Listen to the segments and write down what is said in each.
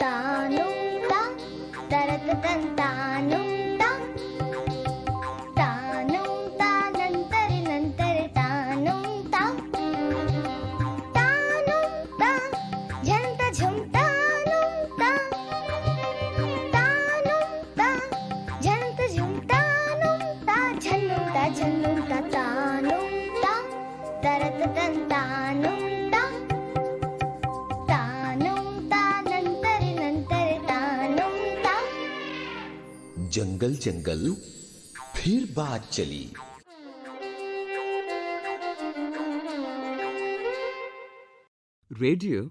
तानुं ता तरततं तानुं ता तानुं तानन्तरि नन्तरि तानुं ता तानुं ता झन्त झुं तानुं ता तानुं ता झन्त झुं तानुं ता झन्नुं ता तानुं ता तरततं तानुं ता तानुं तानन्तरि नन्तरि तानुं ता। जंगल जंगल फिर बात चली। Radio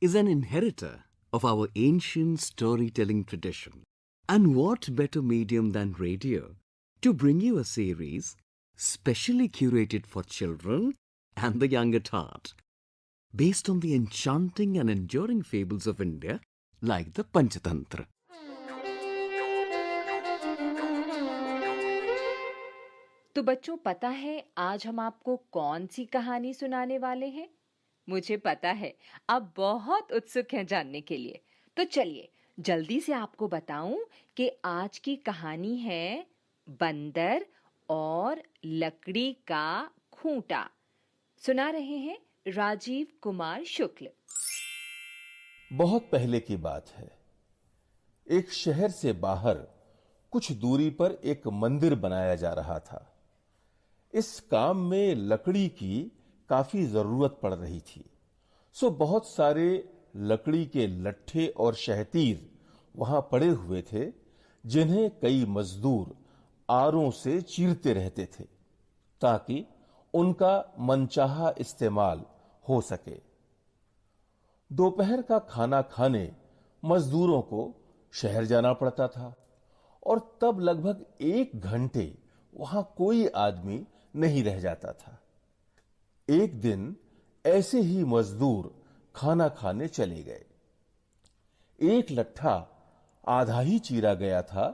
is an inheritor of our ancient storytelling tradition. And what better medium than radio to bring you a series specially curated for children and the young at heart, based on the enchanting and enduring fables of India like the Panchatantra. तो बच्चों, पता है आज हम आपको कौन सी कहानी सुनाने वाले हैं? मुझे पता है आप बहुत उत्सुक हैं जानने के लिए। तो चलिए जल्दी से आपको बताऊं कि आज की कहानी है बंदर और लकड़ी का खूंटा। सुना रहे हैं राजीव कुमार शुक्ल। बहुत पहले की बात है। एक शहर से बाहर कुछ दूरी पर एक मंदिर बनाया जा रहा था। इस काम में लकड़ी की काफी जरूरत पड़ रही थी, सो बहुत सारे लकड़ी के लट्ठे और शहतीर वहां पड़े हुए थे, जिन्हें कई मजदूर आरों से चीरते रहते थे ताकि उनका मनचाहा इस्तेमाल हो सके। दोपहर का खाना खाने मजदूरों को शहर जाना पड़ता था और तब लगभग 1 घंटे वहां कोई आदमी नहीं रह जाता था। एक दिन ऐसे ही मजदूर खाना खाने चले गए। एक लट्ठा आधा ही चीरा गया था,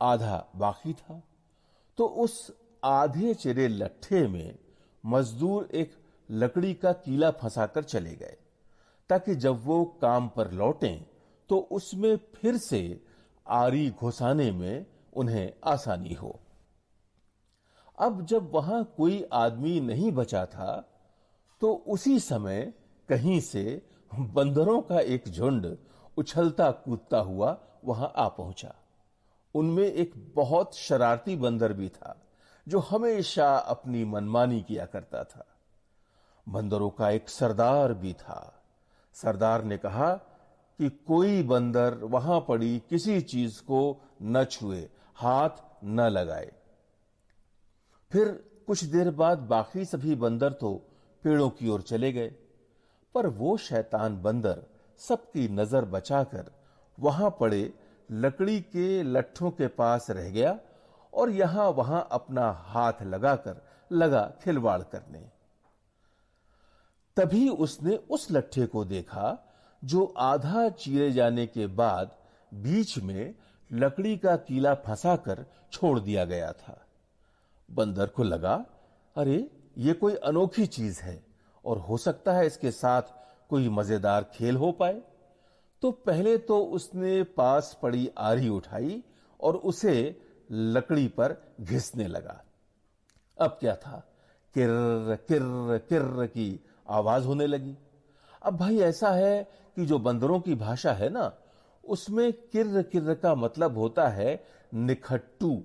आधा बाकी था। तो उस आधे चिरे लट्ठे में मजदूर एक लकड़ी का कीला फंसाकर चले गए ताकि जब वो काम पर लौटें तो उसमें फिर से आरी घुसाने में उन्हें आसानी हो। अब जब वहां कोई आदमी नहीं बचा था तो उसी समय कहीं से बंदरों का एक झुंड उछलता कूदता हुआ वहां आ पहुंचा। उनमें एक बहुत शरारती बंदर भी था जो हमेशा अपनी मनमानी किया करता था। बंदरों का एक सरदार भी था। सरदार ने कहा कि कोई बंदर वहां पड़ी किसी चीज को न छुए, हाथ न लगाए। फिर कुछ देर बाद बाकी सभी बंदर तो पेड़ों की ओर चले गए, पर वो शैतान बंदर सबकी नजर बचाकर वहां पड़े लकड़ी के लट्ठों के पास रह गया और यहां वहां अपना हाथ लगाकर लगा खिलवाड़ करने। तभी उसने उस लट्ठे को देखा जो आधा चीरे जाने के बाद बीच में लकड़ी का कीला फंसाकर छोड़ दिया गया था। बंदर को लगा, अरे ये कोई अनोखी चीज है और हो सकता है इसके साथ कोई मजेदार खेल हो पाए। तो पहले तो उसने पास पड़ी आरी उठाई और उसे लकड़ी पर घिसने लगा। अब क्या था, किर्र किर्र किर्र की आवाज होने लगी। अब भाई ऐसा है कि जो बंदरों की भाषा है ना, उसमें किर्र किर्र का मतलब होता है निखट्टू,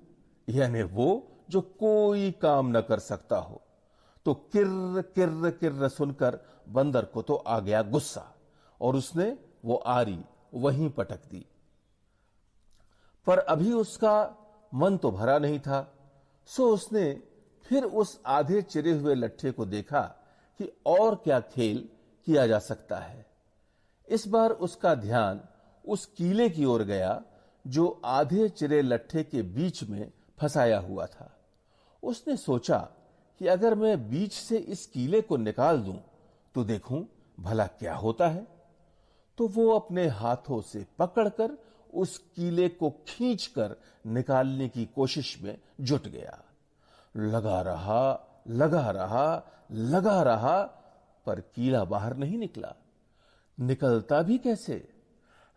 यानी वो जो कोई काम न कर सकता हो। तो किर्र किर्र किर्र सुनकर बंदर को तो आ गया गुस्सा और उसने वो आरी वहीं पटक दी। पर अभी उसका मन तो भरा नहीं था, सो उसने फिर उस आधे चिरे हुए लट्ठे को देखा कि और क्या खेल किया जा सकता है। इस बार उसका ध्यान उस कीले की ओर गया जो आधे चिरे लट्ठे के बीच में फंसाया हुआ था। उसने सोचा कि अगर मैं बीच से इस कीले को निकाल दूं तो देखूं भला क्या होता है। तो वो अपने हाथों से पकड़कर उस कीले को खींचकर निकालने की कोशिश में जुट गया। लगा रहा लगा रहा, पर कीला बाहर नहीं निकला। निकलता भी कैसे?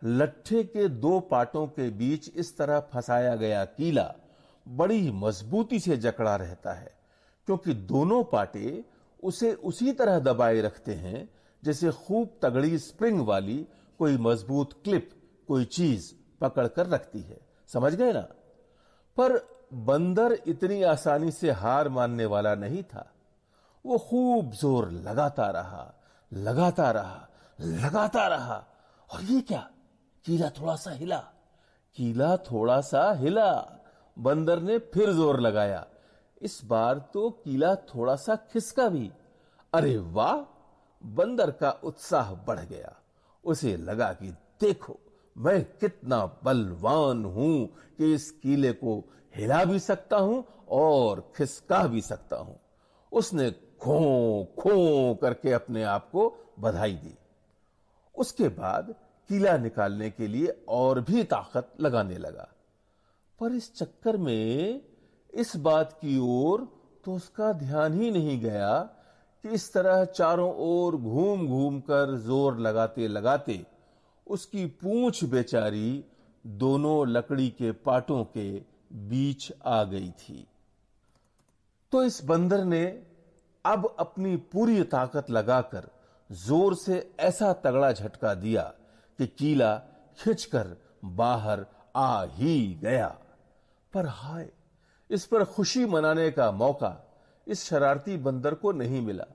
लट्ठे के दो पाटों के बीच इस तरह फंसाया गया कीला बड़ी मजबूती से जकड़ा रहता है, क्योंकि दोनों पाटे उसे उसी तरह दबाए रखते हैं जैसे खूब तगड़ी स्प्रिंग वाली कोई मजबूत क्लिप कोई चीज पकड़ कर रखती है। समझ गए ना? पर बंदर इतनी आसानी से हार मानने वाला नहीं था। वो खूब जोर लगाता रहा, और ये क्या? कीला थोड़ा सा हिला। बंदर ने फिर जोर लगाया। इस बार तो कीला थोड़ा सा खिसका भी। अरे वाह! बंदर का उत्साह बढ़ गया। उसे लगा कि देखो, मैं कितना बलवान हूं कि इस कीले को हिला भी सकता हूं और खिसका भी सकता हूं। उसने खो खो करके अपने आप को बधाई दी। उसके बाद कीला निकालने के लिए और भी ताकत लगाने लगा, पर इस चक्कर में इस बात की ओर तो उसका ध्यान ही नहीं गया कि इस तरह चारों ओर घूम घूम कर जोर लगाते लगाते उसकी पूंछ बेचारी दोनों लकड़ी के पाटों के बीच आ गई थी। तो इस बंदर ने अब अपनी पूरी ताकत लगाकर जोर से ऐसा तगड़ा झटका दिया कि कीला खिंचकर बाहर आ ही गया। पर हाय, इस पर खुशी मनाने का मौका इस शरारती बंदर को नहीं मिला।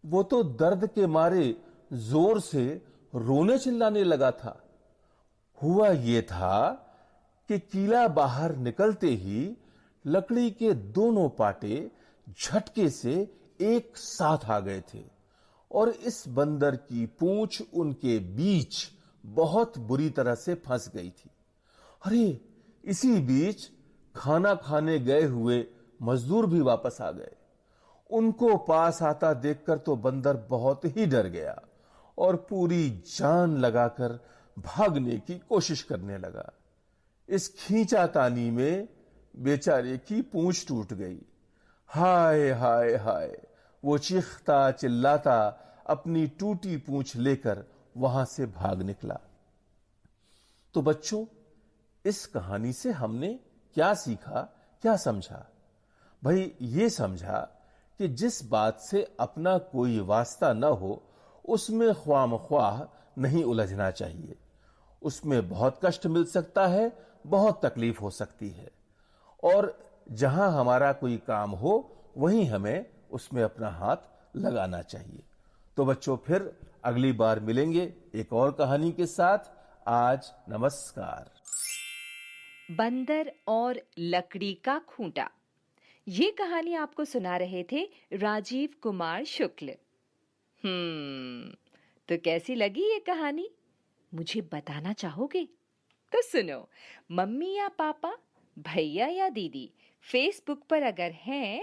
वो तो दर्द के मारे जोर से रोने चिल्लाने लगा था। हुआ ये था कि कीला बाहर निकलते ही लकड़ी के दोनों पाटे झटके से एक साथ आ गए थे और इस बंदर की पूंछ उनके बीच बहुत बुरी तरह से फंस गई थी। अरे, इसी बीच खाना खाने गए हुए मजदूर भी वापस आ गए। उनको पास आता देखकर तो बंदर बहुत ही डर गया और पूरी जान लगाकर भागने की कोशिश करने लगा। इस खींचातानी में बेचारे की पूंछ टूट गई। हाय हाय हाय, वो चीखता चिल्लाता अपनी टूटी पूंछ लेकर वहां से भाग निकला। तो बच्चों, इस कहानी से हमने क्या सीखा, क्या समझा? भाई, ये समझा कि जिस बात से अपना कोई वास्ता न हो उसमें ख्वामख्वाह नहीं उलझना चाहिए। उसमें बहुत कष्ट मिल सकता है, बहुत तकलीफ हो सकती है, और जहां हमारा कोई काम हो वहीं हमें उसमें अपना हाथ लगाना चाहिए। तो बच्चों, फिर अगली बार मिलेंगे एक और कहानी के साथ। आज नमस्कार। बंदर और लकड़ी का खूंटा। ये कहानी आपको सुना रहे थे राजीव कुमार शुक्ल। तो कैसी लगी ये कहानी, मुझे बताना चाहोगे? तो सुनो, मम्मी या पापा, भैया या दीदी फेसबुक पर अगर हैं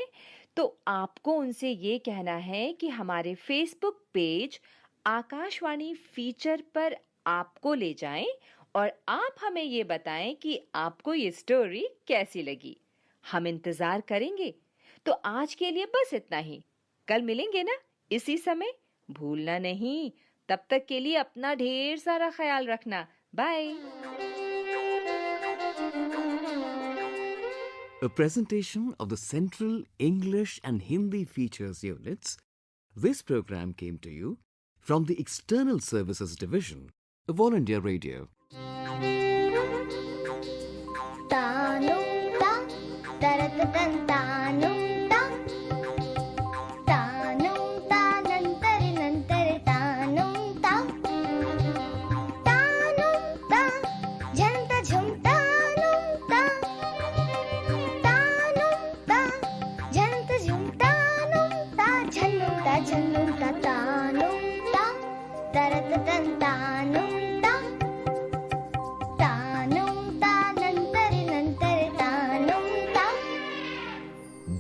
तो आपको उनसे ये कहना है कि हमारे फेसबुक पेज आकाशवाणी फीचर पर आपको ले जाएं और आप हमें ये बताएं कि आपको ये स्टोरी कैसी लगी। हम इंतजार करेंगे। तो आज के लिए बस इतना ही। कल मिलेंगे ना इसी समय, भूलना नहीं। तब तक के लिए अपना ढेर सारा ख्याल रखना। Bye. A presentation of the Central English and Hindi Features Units. This program came to you from the External Services Division of All India Radio. तानुं ता तरत तन तानुं ता तानुं ता नंतर नंतर तानुं ता झंता झुमता नुं ता तानुं ता झंता झुमता नुं ता झन्नुं ता तानुं ता तरत तन तानुं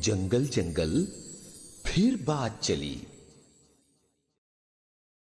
जंगल जंगल फिर बात चली।